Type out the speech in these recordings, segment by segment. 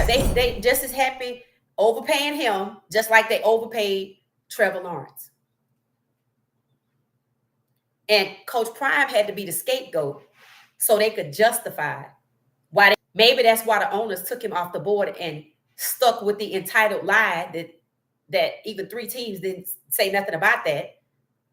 Yeah, they just as happy overpaying him, just like they overpaid Trevor Lawrence. And Coach Prime had to be the scapegoat so they could justify why. Maybe that's why the owners took him off the board and stuck with the entitled lie that even 3 teams didn't say nothing about that.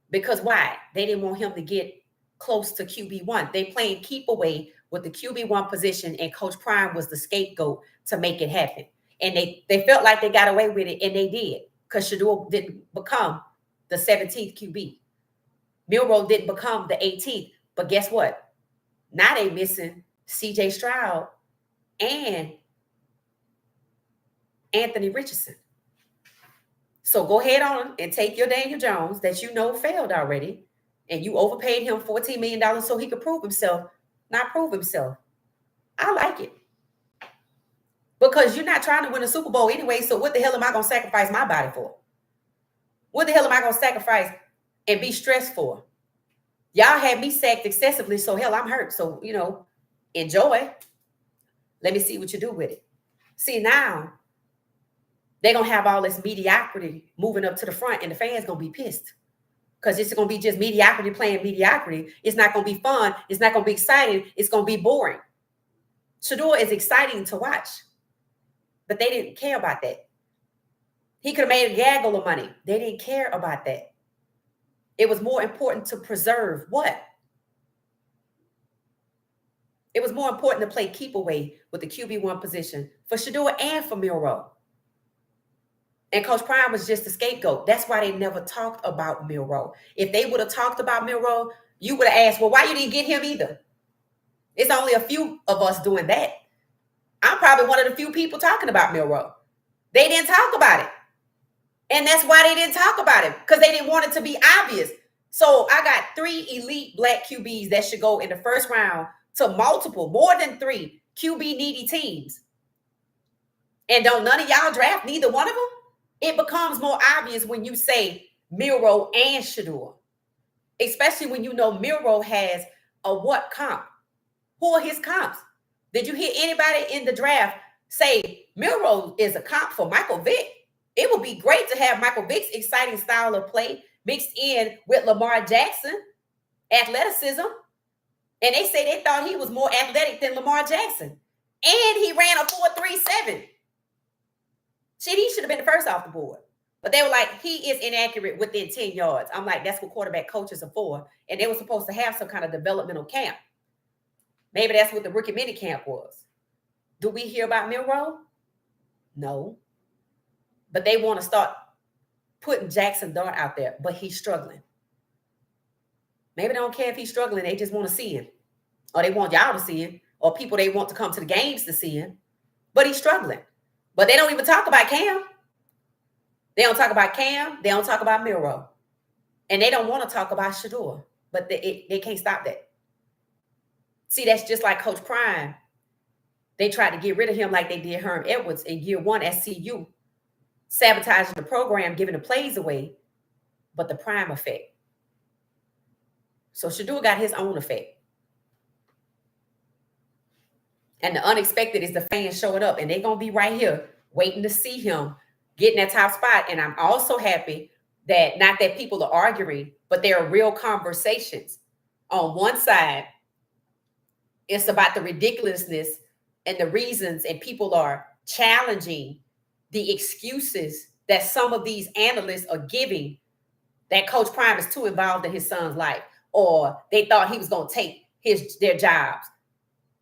Because why? They didn't want him to get close to QB1. They playing keep away with the QB1 position, and Coach Prime was the scapegoat to make it happen. And they felt like they got away with it, and they did, because Shedeur didn't become the 17th QB. Milroe didn't become the 18th. But guess what? Now they missing C.J. Stroud and Anthony Richardson. So go ahead on and take your Daniel Jones that you know failed already, and you overpaid him $14 million so he could prove himself, not prove himself. I like it. Because you're not trying to win a Super Bowl anyway, so what the hell am I going to sacrifice my body for? What the hell am I going to sacrifice and be stressed for? Y'all had me sacked excessively, so hell, I'm hurt. So, enjoy. Let me see what you do with it. See, now they're going to have all this mediocrity moving up to the front, and the fans going to be pissed. Because it's going to be just mediocrity playing mediocrity. It's not going to be fun. It's not going to be exciting. It's going to be boring. Shedeur is exciting to watch. But they didn't care about that. He could have made a gaggle of money. They didn't care about that. It was more important to preserve what? It was more important to play keep away with the QB1 position for Shedeur and for Milroe. And Coach Prime was just the scapegoat. That's why they never talked about Milroe. If they would have talked about Milroe, you would have asked, well, why you didn't get him either? It's only a few of us doing that. I'm probably one of the few people talking about Milroe. They didn't talk about it. And that's why they didn't talk about it, because they didn't want it to be obvious. So I got 3 elite black QBs that should go in the first round to multiple, more than 3 QB needy teams. And don't none of y'all draft neither one of them? It becomes more obvious when you say Milroe and Shedeur, especially when you know Milroe has a what comp? Who are his comps? Did you hear anybody in the draft say Milroe is a comp for Michael Vick? It would be great to have Michael Vick's exciting style of play mixed in with Lamar Jackson, athleticism. And they say they thought he was more athletic than Lamar Jackson. And he ran a 4.37. Shit, he should have been the first off the board. But they were like, he is inaccurate within 10 yards. I'm like, that's what quarterback coaches are for. And they were supposed to have some kind of developmental camp. Maybe that's what the rookie mini camp was. Do we hear about Milroe? No. But they want to start putting Jackson Dart out there, but he's struggling. Maybe they don't care if he's struggling. They just want to see him. Or they want y'all to see him. Or people they want to come to the games to see him. But he's struggling. But they don't even talk about Cam. They don't talk about Cam. They don't talk about Milroe. And they don't want to talk about Shedeur. But they can't stop that. See, that's just like Coach Prime. They tried to get rid of him like they did Herm Edwards in year 1 at CU. Sabotaging the program, giving the plays away. But the Prime effect. So Shedeur got his own effect. And the unexpected is the fans showing up. And they're going to be right here waiting to see him get in that top spot. And I'm also happy that not that people are arguing, but there are real conversations. On one side, it's about the ridiculousness and the reasons, and people are challenging the excuses that some of these analysts are giving that Coach Prime is too involved in his son's life, or they thought he was going to take their jobs.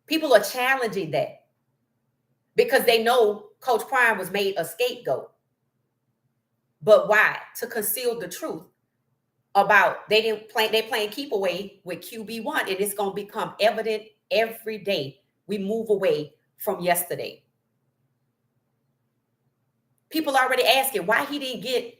People are challenging that because they know Coach Prime was made a scapegoat. But why? To conceal the truth about they playing keep away with QB1, and it's going to become evident every day we move away from yesterday. People already asking why he didn't get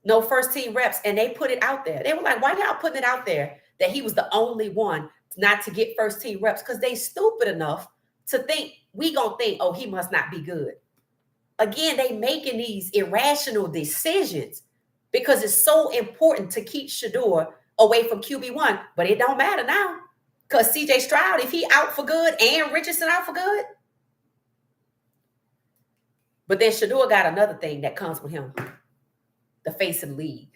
no first team reps, and they put it out there. They were like, why y'all putting it out there that he was the only one not to get first team reps? Because they stupid enough to think, we gonna think, oh, he must not be good. Again, they making these irrational decisions because it's so important to keep Shedeur away from QB1, but it don't matter now because CJ Stroud, if he out for good and Richardson out for good, But then Shedeur got another thing that comes with him, the face of the league.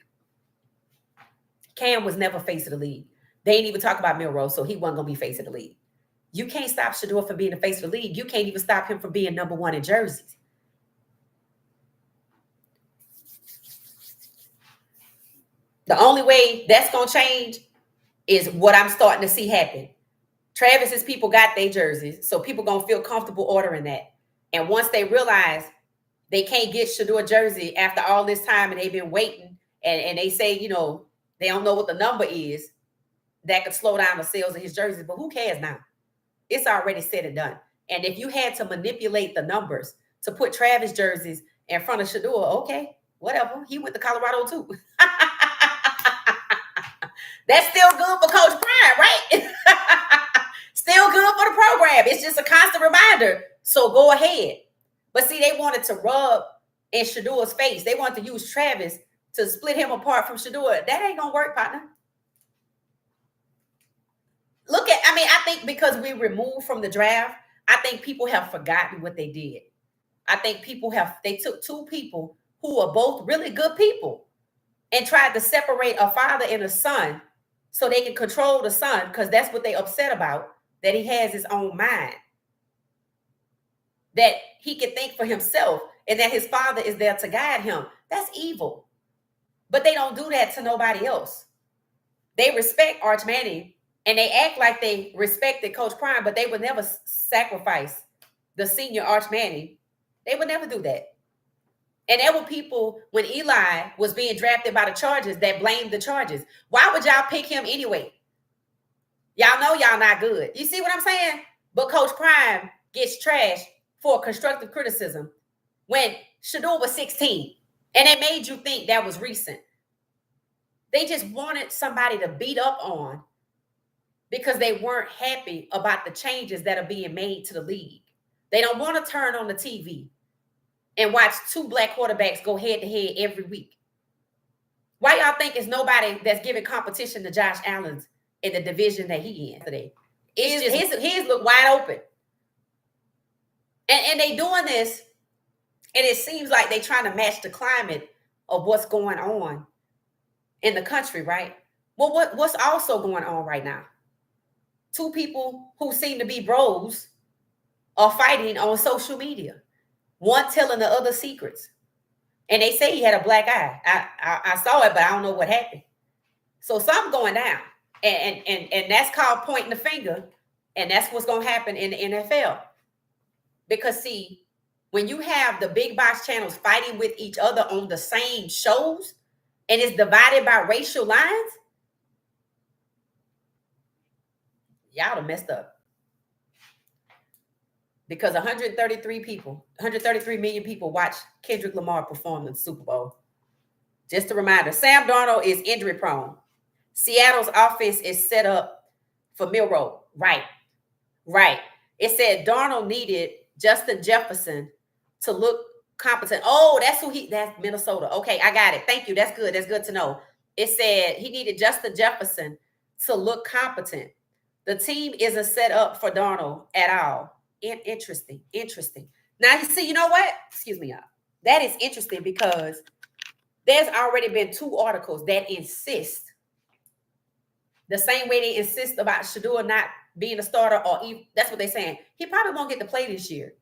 Cam was never face of the league. They ain't even talk about Milrose, so he wasn't going to be face of the league. You can't stop Shedeur from being the face of the league. You can't even stop him from being number one in jerseys. The only way that's going to change is what I'm starting to see happen. Travis's people got their jerseys, so people going to feel comfortable ordering that. And once they realize they can't get Shedeur jersey after all this time and they've been waiting and they say, you know, they don't know what the number is, that could slow down the sales of his jerseys. But who cares now? It's already said and done. And if you had to manipulate the numbers to put Travis jerseys in front of Shedeur, okay, whatever. He went to Colorado too. That's still good for Coach Prime, right? Still good for the program. It's just a constant reminder. So go ahead. But see, they wanted to rub in Shedeur's face. They wanted to use Travis to split him apart from Shedeur. That ain't gonna work, partner. I think because we removed from the draft, I think people have forgotten what they did. I think they took two people who are both really good people and tried to separate a father and a son so they can control the son, because that's what they upset about, that he has his own mind, that he can think for himself and that his father is there to guide him. That's evil. But they don't do that to nobody else. They respect Arch Manning and they act like they respected Coach Prime, but they would never sacrifice the senior Arch Manning. They would never do that. And there were people when Eli was being drafted by the Chargers that blamed the Chargers. Why would y'all pick him anyway? Y'all know y'all not good. You see what I'm saying? But Coach Prime gets trashed for constructive criticism when Shedeur was 16. And they made you think that was recent. They just wanted somebody to beat up on because they weren't happy about the changes that are being made to the league. They don't want to turn on the TV and watch two black quarterbacks go head to head every week. Why y'all think it's nobody that's giving competition to Josh Allen's in the division that he in today? His look wide open. And they doing this, and it seems like they trying to match the climate of what's going on in the country, right? Well, what's also going on right now? Two people who seem to be bros are fighting on social media. One telling the other secrets. And they say he had a black eye. I saw it, but I don't know what happened. So something going down. And that's called pointing the finger. And that's what's going to happen in the NFL. Because, see, when you have the big box channels fighting with each other on the same shows and it's divided by racial lines, y'all done messed up. Because 133 million people watch Kendrick Lamar perform in the Super Bowl. Just a reminder, Sam Darnold is injury prone. Seattle's offense is set up for Milroe. Right. It said Darnold needed Justin Jefferson to look competent. Oh, that's Minnesota. Okay, I got it. Thank you. That's good. That's good to know. It said he needed Justin Jefferson to look competent. The team isn't set up for Darnold at all. Interesting. Now, see, you know what? Excuse me, y'all. That is interesting because there's already been two articles that insist the same way they insist about Shedeur not being a starter, or even, that's what they're saying. He probably won't get to play this year.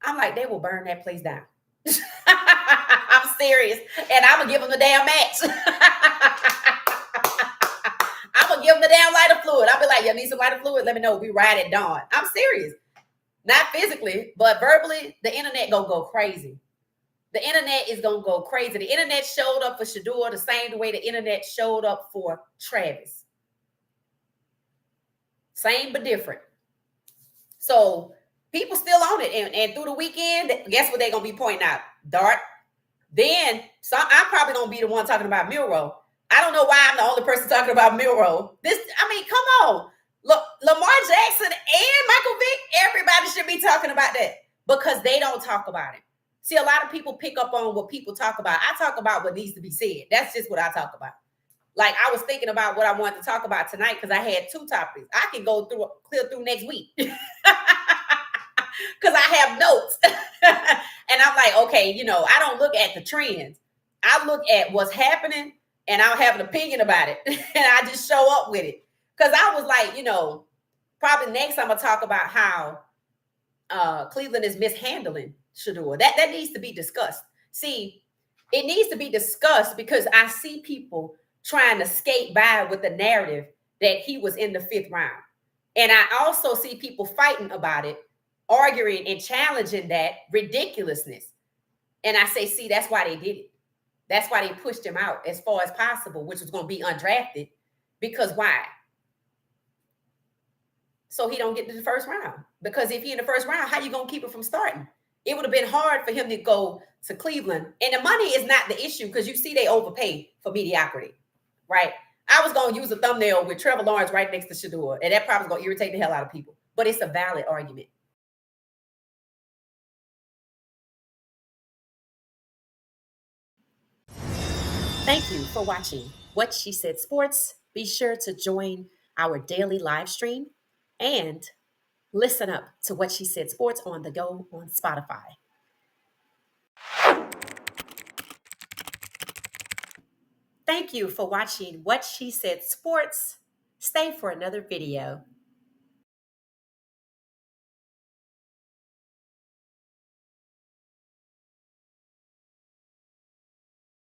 I'm like, they will burn that place down. I'm serious. And I'm going to give them the damn match. I'm going to give them the damn lighter fluid. I'll be like, you need some lighter fluid? Let me know. We ride at dawn. I'm serious. Not physically, but verbally, the internet going to go crazy. The internet is going to go crazy. The internet showed up for Shedeur the same way the internet showed up for Travis. Same but different. So people still on it. And through the weekend, guess what they're going to be pointing out? Dart. Then I'm probably going to be the one talking about Milroe. I don't know why I'm the only person talking about Milroe. Come on. Look, Lamar Jackson and Michael Vick, everybody should be talking about that because they don't talk about it. See, a lot of people pick up on what people talk about. I talk about what needs to be said. That's just what I talk about. Like, I was thinking about what I wanted to talk about tonight because I had two topics. I can clear through next week because I have notes. And I'm like, okay, I don't look at the trends. I look at what's happening and I'll have an opinion about it. And I just show up with it. Because I was like, probably next I'm going to talk about how Cleveland is mishandling Shedeur. That needs to be discussed. See, it needs to be discussed because I see people trying to skate by with the narrative that he was in the 5th round. And I also see people fighting about it, arguing and challenging that ridiculousness. And I say, see, that's why they did it. That's why they pushed him out as far as possible, which was going to be undrafted. Because why? So he don't get to the 1st round. Because if he in the 1st round, how you going to keep him from starting? It would have been hard for him to go to Cleveland. And the money is not the issue because you see they overpay for mediocrity, right? I was going to use a thumbnail with Trevor Lawrence right next to Shedeur, and that probably is going to irritate the hell out of people. But it's a valid argument. Thank you for watching What She Said Sports. Be sure to join our daily live stream and listen up to What She Said Sports on the go on Spotify. Thank you for watching What She Said Sports. Stay for another video.